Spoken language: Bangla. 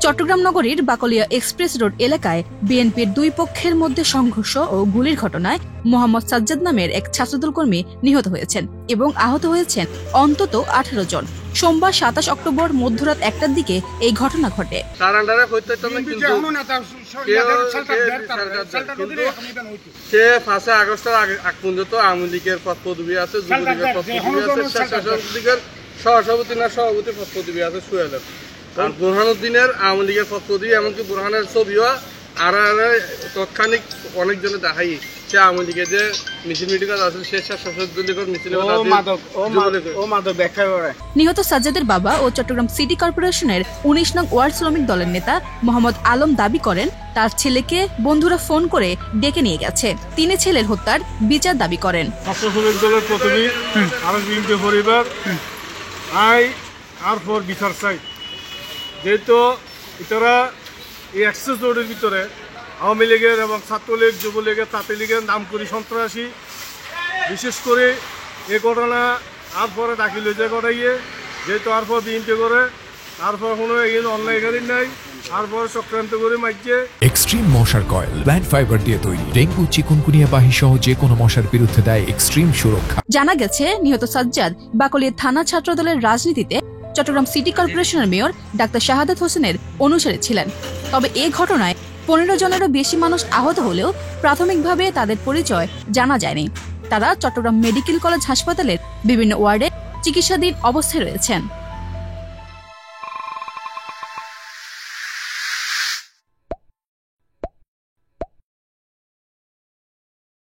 চট্টগ্রাম নগরীর বাকলিয়া এক্সপ্রেস রোড এলাকায় বিএনপির দুই পক্ষের মধ্যে সংঘর্ষ ও গুলির ঘটনায় মোহাম্মদ সাজ্জাদ নামের এক ছাত্রদল কর্মী নিহত হয়েছেন এবং আহত হয়েছেন অন্তত 18 জন। সোমবার 27 অক্টোবর মধ্যরাত 1টার দিকে এই ঘটনা ঘটে। সভাপতি না সভাপতি পদ পদবি আছে সুয়েলের, আর বুরহানুদ্দিনের আওয়ামী লীগের পদ পদবি, এমনকি বুরহানের ছবিও আর তৎক্ষণিক অনেকজনে দেখাই সে আওয়ামী লীগের যে মিছিল মিটিং আছে সে সশস্ত্র মিছিল। নিহত সাজ্জাদের বাবা ও চট্টগ্রাম সিটি কর্পোরেশনের 19 নং ওয়ার্ড শ্রমিক দলের নেতা মোহাম্মদ আলম দাবি করেন তার ছেলেকে বন্ধুরা ফোন করে ডেকে নিয়ে গেছে। তিনি ছেলের হত্যার বিচার দাবি করেন। বিচার চাই, যেহেতু এটারা এই এক্সেস রোডের ভিতরে আওয়ামী লীগের এবং ছাত্রলীগ, যুবলীগের, তাঁতি লীগের নাম করি সন্ত্রাসী, বিশেষ করে এই ঘটনা আর পরে দাখিল হয়েছে ঘটাইয়ে, যেহেতু আর পর বিএনপি করে আর পর কোনো অনলাইন নাই, আর পর চক্রান্ত করে মাইছে। এক্সট্রিম মশার কয়েল প্ল্যান্ট ফাইবার দিয়ে তৈরি, ডেঙ্গু, চিকুনগুনিয়া বাহি সহ যে কোনো মশার বিরুদ্ধে দেয় এক্সট্রিম সুরক্ষা। জানা গেছে নিহত সাজ্জাদ বাকলিয়া থানা ছাত্রদলের রাজনীতিতে চট্টগ্রাম সিটি কর্পোরেশনের মেয়র ডাক্তার শাহাদাত হোসেনের অনুসারী ছিলেন। তবে এই ঘটনায় 15 জনেরও বেশি মানুষ আহত হলেও প্রাথমিকভাবে তাদের পরিচয় জানা যায়নি। তারা চট্টগ্রাম মেডিকেল কলেজ হাসপাতালের বিভিন্ন ওয়ার্ডে চিকিৎসাধীন অবস্থায় রয়েছেন।